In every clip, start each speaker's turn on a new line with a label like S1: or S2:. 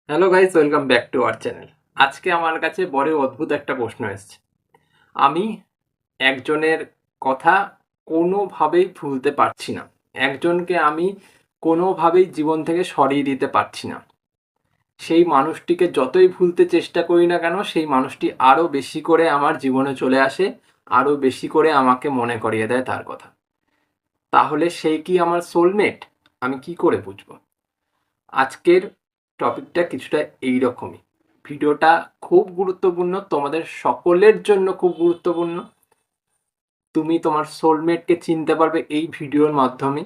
S1: Hello guys, welcome back to our channel. আজকে আমার কাছে বড় অদ্ভুত একটা প্রশ্ন এসেছে। আমি একজনের কথা কোনোভাবেই ভুলতে পারছি না। একজনকে আমি কোনোভাবেই জীবন থেকে সরিয়ে দিতে পারছি না। সেই মানুষটিকে যতই ভুলতে চেষ্টা করি না কেন, সেই মানুষটি আরও বেশি করে আমার জীবনে চলে আসে, আরও বেশি করে আমাকে মনে করিয়ে দেয় তার কথা। তাহলে সেই কি আমার সোলমেট? আমি কি করে বুঝবো? আজকের টপিকটা কিছুটা এইরকমই। ভিডিওটা খুব গুরুত্বপূর্ণ, তোমাদের সকলের জন্য খুব গুরুত্বপূর্ণ। তুমি তোমার সোলমেটকে চিনতে পারবে এই ভিডিওর মাধ্যমে।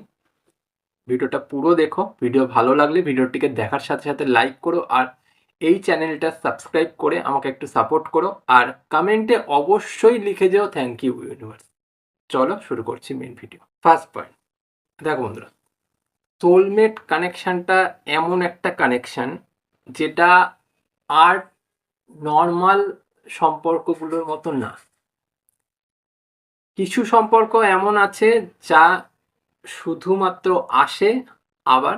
S1: ভিডিওটা পুরো দেখো। ভিডিও ভালো লাগলে ভিডিওটিকে দেখার সাথে সাথে লাইক করো, আর এই চ্যানেলটা সাবস্ক্রাইব করে আমাকে একটু সাপোর্ট করো, আর কমেন্টে অবশ্যই লিখে যাও থ্যাংক ইউ ইউনিভার্স। চলো শুরু করছি মেন ভিডিও। ফার্স্ট পয়েন্ট, দেখো বন্ধুরা, সোলমেট কানেকশানটা এমন একটা কানেকশান যেটা আর নর্মাল সম্পর্কগুলোর মতো না। কিছু সম্পর্ক এমন আছে যা শুধুমাত্র আসে, আবার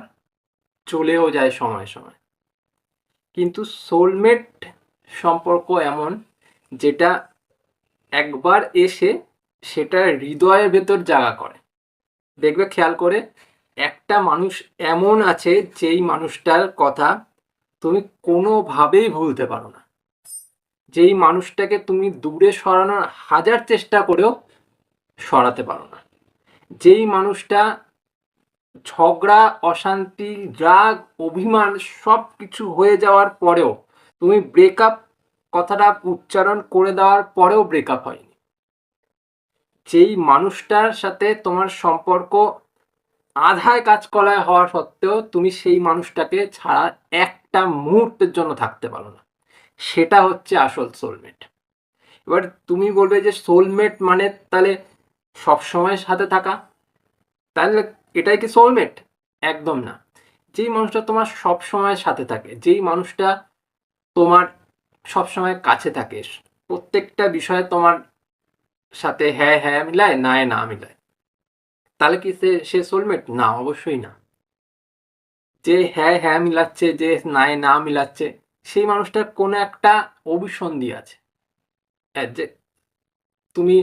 S1: চলেও যায় সময় সময়। কিন্তু সোলমেট সম্পর্ক এমন যেটা একবার এসে সেটা হৃদয়ের ভেতর জায়গা করে। দেখবে খেয়াল করে, একটা মানুষ এমন আছে যেই মানুষটার কথা তুমি কোনোভাবেই ভুলতে পারো না। যেই মানুষটাকে তুমি দূরে সরানোর হাজার চেষ্টা করেও সরাতে পারো না। যেই মানুষটা ঝগড়া, অশান্তি, রাগ, অভিমান সব কিছু হয়ে যাওয়ার পরেও, তুমি ব্রেকআপ কথাটা উচ্চারণ করে দেওয়ার পরেও ব্রেকআপ হয়নি। যেই মানুষটার সাথে তোমার সম্পর্ক আধায় কাজকলায় হওয়া সত্ত্বেও তুমি সেই মানুষটাকে ছাড়া একটা মুহূর্তের জন্য থাকতে পারো না, সেটা হচ্ছে আসল সোলমেট। এবার তুমি বলবে যে সোলমেট মানে তাহলে সবসময় সাথে থাকা, তাহলে এটাই কি সোলমেট? একদম না। যেই মানুষটা তোমার সব সময় সাথে থাকে, যেই মানুষটা তোমার সব সময় কাছে থাকে, প্রত্যেকটা বিষয়ে তোমার সাথে হ্যাঁ হ্যাঁ মিলায়, না না মিলায়, তাহলে কি সে সোলমেট? না, অবশ্যই না। যে হ্যাঁ হ্যাঁ মিলাচ্ছে, যে না না মিলাচ্ছে, সেই মানুষটার কোনো একটা অভিসন্ধি আছে। যে তুমি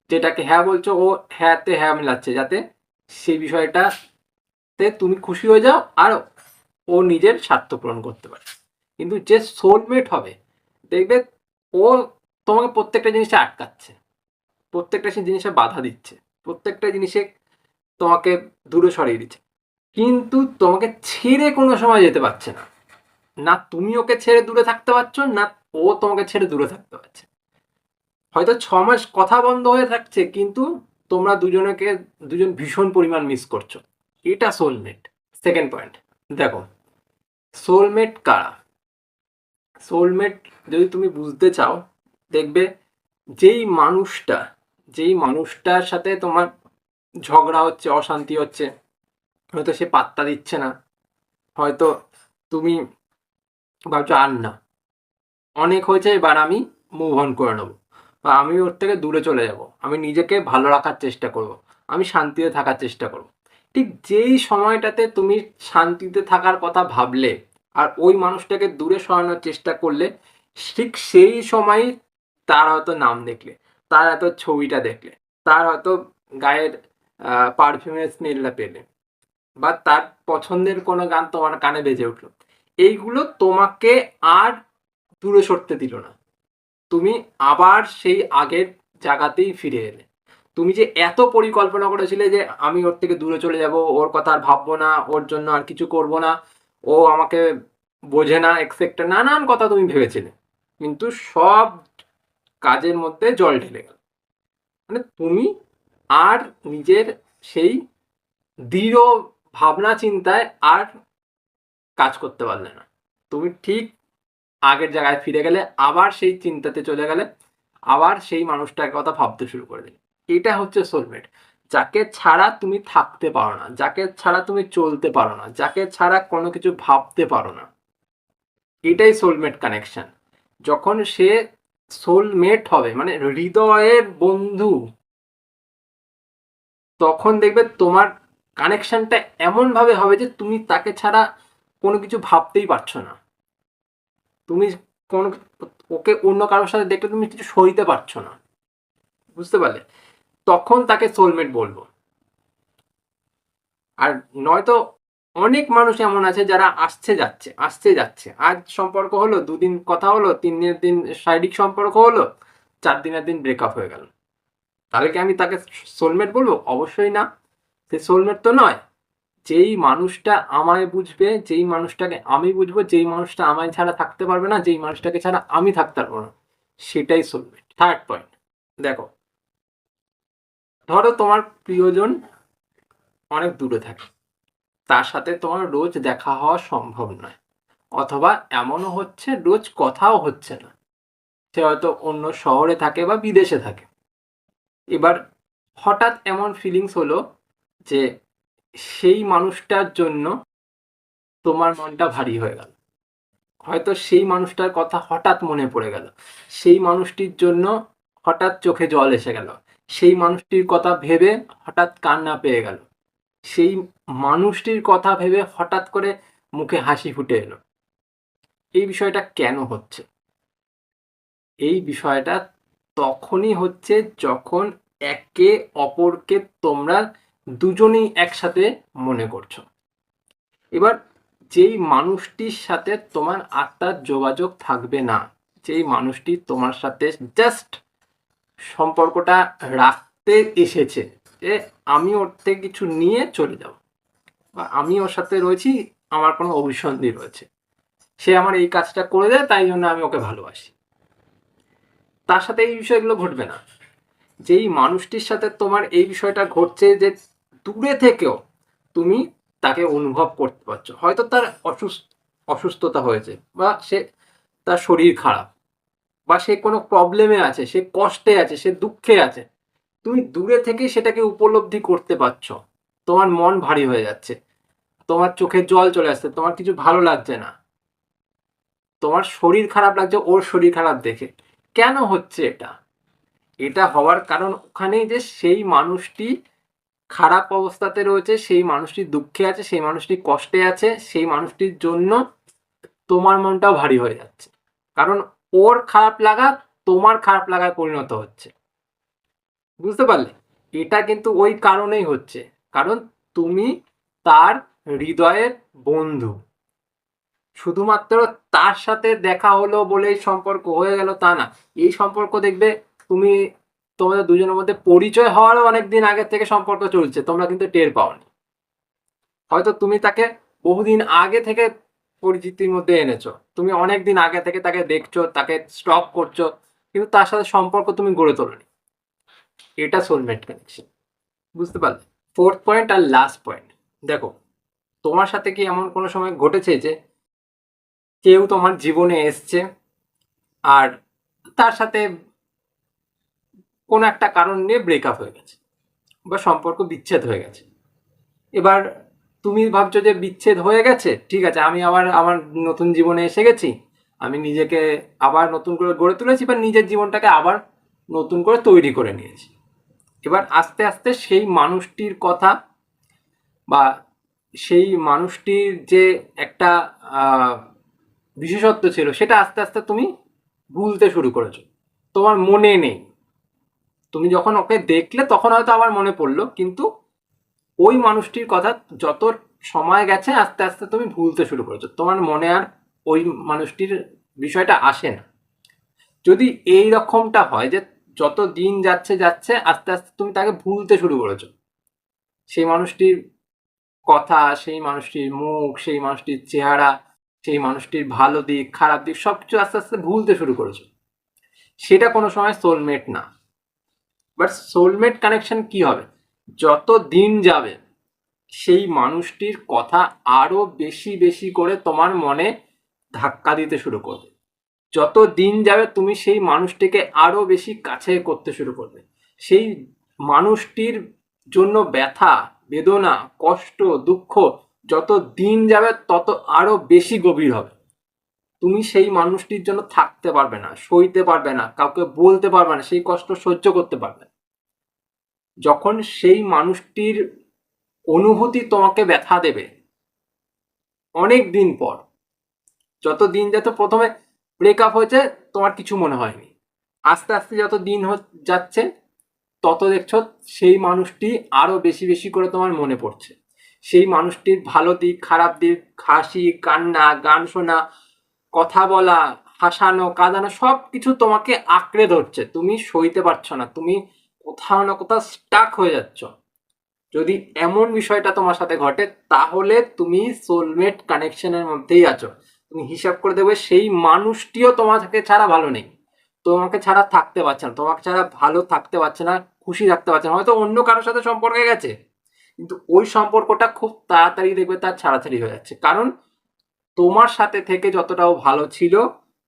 S1: যেটাকে হ্যাঁ বলছো, ও হ্যাঁতে হ্যাঁ মিলাচ্ছে যাতে সেই বিষয়টাতে তুমি খুশি হয়ে যাও আর ও নিজের স্বার্থ পূরণ করতে পারে। কিন্তু যে সোলমেট হবে, দেখবে ও তোমাকে প্রত্যেকটা জিনিসে আটকাচ্ছে, প্রত্যেকটা সে জিনিসে বাধা দিচ্ছে, প্রত্যেকটা জিনিসে তোমাকে দূরে সরিয়ে দিচ্ছে, কিন্তু তোমাকে ছেড়ে কোনো সময় যেতে পারছে না। না তুমি ওকে ছেড়ে দূরে থাকতে পারছো, না ও তোমাকে ছেড়ে দূরে থাকতে পারছে। হয়তো 6 মাস কথা বন্ধ হয়ে থাকছে, কিন্তু তোমরা দুজন ভীষণ পরিমাণ মিস করছো। এটা সোলমেট। সেকেন্ড পয়েন্ট, দেখো সোলমেট কারা। সোলমেট যদি তুমি বুঝতে চাও, দেখবে যেই মানুষটা যেই মানুষটার সাথে তোমার ঝগড়া হচ্ছে, অশান্তি হচ্ছে, হয়তো সে পাত্তা দিচ্ছে না, হয়তো তুমি ভাবছো আর না, অনেক হয়েছে, এবার আমি মুভ অন করে নেবো, বা আমি ওর থেকে দূরে চলে যাব, আমি নিজেকে ভালো রাখার চেষ্টা করব, আমি শান্তিতে থাকার চেষ্টা করব। ঠিক যেই সময়টাতে তুমি শান্তিতে থাকার কথা ভাবলে আর ওই মানুষটাকে দূরে সরানোর চেষ্টা করলে, ঠিক সেই সময়ই তার হয়তো নাম দেখলে, তার হয়তো ছবিটা দেখলে, তার হয়তো গায়ের পারফিউমের স্মেলটা পেলে, বা তার পছন্দের কোনো গান তোমার কানে বেজে উঠলো, এইগুলো তোমাকে আর দূরে সরতে দিল না। তুমি আবার সেই আগের জায়গাতেই ফিরে এলে। তুমি যে এত পরিকল্পনা করেছিলে যে আমি ওর থেকে দূরে চলে যাব, ওর কথা আর ভাববো না, ওর জন্য আর কিছু করব না, ও আমাকে বোঝে না, এক্সেট্রা নানান কথা তুমি ভেবেছিলে, কিন্তু সব কাজের মধ্যে জল ঢেলে গেল। মানে তুমি আর নিজের সেই দৃঢ় ভাবনা চিন্তায় আর কাজ করতে পারলে না। তুমি ঠিক আগের জায়গায় ফিরে গেলে, আবার সেই চিন্তাতে চলে গেলে, আবার সেই মানুষটার কথা ভাবতে শুরু করে দিলে। এটা হচ্ছে সোলমেট। যাকে ছাড়া তুমি থাকতে পারো না, যাকে ছাড়া তুমি চলতে পারো না, যাকে ছাড়া কোনো কিছু ভাবতে পারো না, এটাই সোলমেট কানেকশন। যখন সে সোলমেট হবে, মানে হৃদয়ের বন্ধু, তখন দেখবে তোমার কানেকশনটা এমন ভাবে হবে যে তুমি তাকে ছাড়া কোনো কিছু ভাবতেই পারছো না। তুমি কোন ওকে অন্য কারোর সাথে দেখলে তুমি কিছু সইতে পারছো না, বুঝতে পারলে? তখন তাকে সোলমেট বলবো। আর নয়তো অনেক মানুষ এমন আছে যারা আসছে যাচ্ছে, আজ সম্পর্ক হলো, দুদিন কথা হলো, 3 দিনের দিন শারীরিক সম্পর্ক হলো, 4 দিনের দিন ব্রেকআপ হয়ে গেল। তাহলে কি আমি তাকে সোলমেট বলবো? অবশ্যই না। সে সোলমেট তো নয়। যেই মানুষটা আমায় বুঝবে, যেই মানুষটাকে আমি বুঝবো, যেই মানুষটা আমায় ছাড়া থাকতে পারবে না, যেই মানুষটাকে ছাড়া আমি থাকতে পারবো না, সেটাই সোলমেট। থার্ড পয়েন্ট, দেখো, ধরো তোমার প্রিয়জন অনেক দূরে থাকে, তার সাথে তোমার রোজ দেখা হওয়া সম্ভব নয়, অথবা এমনও হচ্ছে রোজ কথাও হচ্ছে না, সে হয়তো অন্য শহরে থাকে বা বিদেশে থাকে। এবার হঠাৎ এমন ফিলিংস হলো যে সেই মানুষটার জন্য তোমার মনটা ভারী হয়ে গেল, হয়তো সেই মানুষটার কথা হঠাৎ মনে পড়ে গেল, সেই মানুষটির জন্য হঠাৎ চোখে জল এসে গেল, সেই মানুষটির কথা ভেবে হঠাৎ কান্না পেয়ে গেল, সেই মানুষটির কথা ভেবে হঠাৎ করে মুখে হাসি ফুটে এলো। এই বিষয়টা কেন হচ্ছে? এই বিষয়টা তখনই হচ্ছে যখন একে অপরকে তোমরা দুজনেই একসাথে মনে করছো। এবার যেই মানুষটির সাথে তোমার আত্মার যোগাযোগ থাকবে না, যেই মানুষটি তোমার সাথে জাস্ট সম্পর্কটা রাখতে এসেছে, যে আমি ওর থেকে কিছু নিয়ে চলে যাব, বা আমি ওর সাথে রয়েছি, আমার কোনো অভিসন্ধি রয়েছে, সে আমার এই কাজটা করে দেয় তাই জন্য আমি ওকে ভালোবাসি, তার সাথে এই বিষয়গুলো ঘটবে না। যেই মানুষটির সাথে তোমার এই বিষয়টা ঘটছে, যে দূরে থেকেও তুমি তাকে অনুভব করতে পারছো, হয়তো তার অসুস্থতা হয়েছে, বা তার শরীর খারাপ, বা সে কোনো প্রবলেমে আছে, সে কষ্টে আছে, সে দুঃখে আছে, তুমি দূরে থেকে সেটাকে উপলব্ধি করতে পারছো, তোমার মন ভারী হয়ে যাচ্ছে, তোমার চোখে জল চলে আসছে, তোমার কিছু ভালো লাগছে না, তোমার শরীর খারাপ লাগছে ওর শরীর খারাপ দেখে। কেন হচ্ছে এটা? এটা হওয়ার কারণ ওখানেই যে সেই মানুষটি খারাপ অবস্থাতে রয়েছে, সেই মানুষটি দুঃখে আছে, সেই মানুষটি কষ্টে আছে, সেই মানুষটির জন্য তোমার মনটাও ভারী হয়ে যাচ্ছে, কারণ ওর খারাপ লাগা তোমার খারাপ লাগায় পরিণত হচ্ছে, বুঝতে পারলে? এটা কিন্তু ওই কারণেই হচ্ছে, কারণ তুমি তার হৃদয়ের বন্ধু। শুধুমাত্র তার সাথে দেখা হলো বলেই সম্পর্ক হয়ে গেল তা না। এই সম্পর্ক দেখবে তুমি, তোমাদের দুজনের মধ্যে পরিচয় হওয়ারও অনেকদিন আগে থেকে সম্পর্ক চলছে, তোমরা কিন্তু টের পাওনি। হয়তো তুমি তাকে বহুদিন আগে থেকে পরিচিতির মধ্যে এনেছো, তুমি অনেক দিন আগে থেকে তাকে দেখছো, তাকে স্টক করছো, কিন্তু তার সাথে সম্পর্ক তুমি গড়ে তোলোনি। এটা সোলমেট কানেকশন, বুঝতে পারলে? ফোর্থ পয়েন্ট আর লাস্ট পয়েন্ট, দেখো, তোমার সাথে কি এমন কোনো সময় ঘটেছে যে কেউ তোমার জীবনে এসছে, আর তার সাথে কোনো একটা কারণ নিয়ে ব্রেকআপ হয়ে গেছে, বা সম্পর্ক বিচ্ছেদ হয়ে গেছে। এবার তুমি ভাবছো যে বিচ্ছেদ হয়ে গেছে, ঠিক আছে, আমি আবার আমার নতুন জীবনে এসে গেছি, আমি নিজেকে আবার নতুন করে গড়ে তুলেছি, বা নিজের জীবনটাকে আবার নতুন করে তৈরি করে নিয়েছি। এবার আস্তে আস্তে সেই মানুষটির কথা, বা সেই মানুষটির যে একটা বিশেষত্ব ছিল, সেটা আস্তে আস্তে তুমি ভুলতে শুরু করেছো, তোমার মনে নেই। তুমি যখন ওকে দেখলে তখন হয়তো আবার মনে পড়লো, কিন্তু ওই মানুষটির কথা যত সময় গেছে আস্তে আস্তে তুমি ভুলতে শুরু করেছো, তোমার মনে আর ওই মানুষটির বিষয়টা আসে না। যদি এই রকমটা হয় যে যত দিন যাচ্ছে যাচ্ছে আস্তে আস্তে তুমি তাকে ভুলতে শুরু করেছো, সেই মানুষটির কথা, সেই মানুষটির মুখ, সেই মানুষটির চেহারা, সেই মানুষটির ভালো দিক খারাপ দিক সবকিছু আস্তে আস্তে ভুলতে শুরু করেছো, সেটা কোনো সময় সোলমেট না। বাট সোলমেট কানেকশন কি হবে? যত দিন যাবে সেই মানুষটির কথা আরো বেশি বেশি করে তোমার মনে ধাক্কা দিতে শুরু করবে, যত দিন যাবে তুমি সেই মানুষটিকে আরো বেশি কাছে করতে শুরু করবে, সেই মানুষটির জন্য ব্যথা, বেদনা, কষ্ট, দুঃখ যত দিন যাবে তত আরো বেশি গভীর হবে। তুমি সেই মানুষটির জন্য থাকতে পারবে না, সইতে পারবে না, কাউকে বলতে পারবে না, সেই কষ্ট সহ্য করতে পারবে না। যখন সেই মানুষটির অনুভূতি তোমাকে ব্যথা দেবে অনেক দিন পর, যত দিন যেত প্রথমে ব্রেকআপ হয়েছে, তোমার কিছু মনে হয়নি। আস্তে আস্তে যত দিন যাচ্ছে তত দেখছো সেই মানুষটি আরো বেশি বেশি করে তোমার মনে পড়ছে। সেই মানুষটির ভালো দিক, খারাপ দিক, হাসি, কান্না, গান শোনা, কথা বলা, হাসানো, কাঁদানো সব কিছু তোমাকে আঁকড়ে ধরছে। তুমি সইতে পারছো না, তুমি কোথাও না কোথাও স্টাক হয়ে যাচ্ছ। যদি এমন বিষয়টা তোমার সাথে ঘটে তাহলে তুমি সোলমেট কানেকশনের মধ্যেই আছো। তুমি হিসাব করে দেখবে সেই মানুষটিও তোমাকে ছাড়া ভালো নেই, তোমাকে ছাড়া থাকতে পারছে না, তোমাকে ছাড়া ভালো থাকতে পারছে না, খুশি থাকতে পারছে না। হয়তো অন্য কারোর সাথে সম্পর্কে গেছে, কিন্তু ওই সম্পর্কটা খুব তাড়াতাড়ি দেখবে তার ছাড়াছাড়ি হয়ে যাচ্ছে। কারণ তোমার সাথে থেকে যতটা ও ভালো ছিল,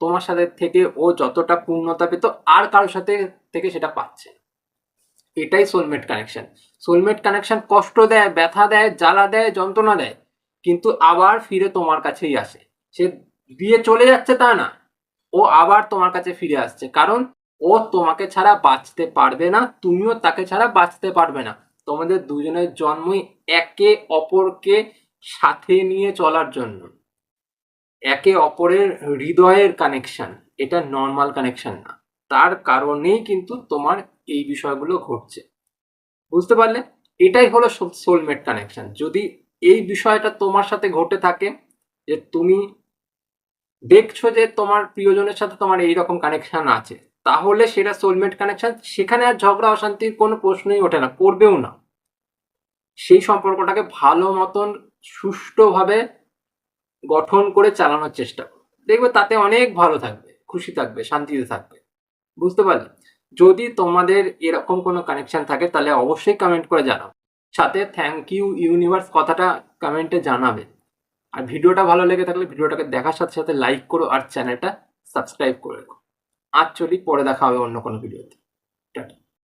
S1: তোমার সাথে থেকে ও যতটা পূর্ণতা পেত, আর কারোর সাথে থেকে সেটা পাচ্ছে না। এটাই সোলমেট কানেকশন। সোলমেট কানেকশন কষ্ট দেয়, ব্যথা দেয়, জ্বালা দেয়, যন্ত্রণা দেয়, কিন্তু আবার ফিরে তোমার কাছেই আসে। সে দিয়ে চলে যাচ্ছে তা না, ও আবার তোমার কাছে ফিরে আসছে। কারণ ও তোমাকে ছাড়া বাঁচতে পারবে না, তুমিও তাকে ছাড়া বাঁচতে পারবে না। তোমাদের দুজনের জন্মই একে অপরকে সাথে নিয়ে চলার জন্য, একে অপরের হৃদয়ের কানেকশন। এটা নর্মাল কানেকশন না। তার কারণেই কিন্তু তোমার এই বিষয়গুলো ঘটছে। বুঝতে পারলে? এটাই হলো সোলমেট কানেকশন। যদি এই বিষয়টা তোমার সাথে ঘটে থাকে, যে তুমি দেখছো যে তোমার প্রিয়জনের সাথে তোমার এইরকম কানেকশন আছে, তাহলে সেটা সোলমেট কানেকশন। সেখানে আর ঝগড়া অশান্তির কোনো প্রশ্নই ওঠে না, করবেও না। সেই সম্পর্কটাকে ভালো মতন সুষ্ঠুভাবে গঠন করে চালানোর চেষ্টা করো, দেখবে তাতে অনেক ভালো থাকবে, খুশি থাকবে, শান্তিতে থাকবে। বুঝতে পারলে? যদি তোমাদের এরকম কোনো কানেকশন থাকে তাহলে অবশ্যই কমেন্ট করে জানাও। সাথে থ্যাংক ইউ ইউনিভার্স কথাটা কমেন্টে জানাবে। আর ভিডিওটা ভালো লেগে থাকলে ভিডিওটাকে দেখার সাথে সাথে লাইক করো আর চ্যানেলটা সাবস্ক্রাইব করে রেখো। আজ চলি, পরে দেখা হবে অন্য কোনো ভিডিওতে। টাটা।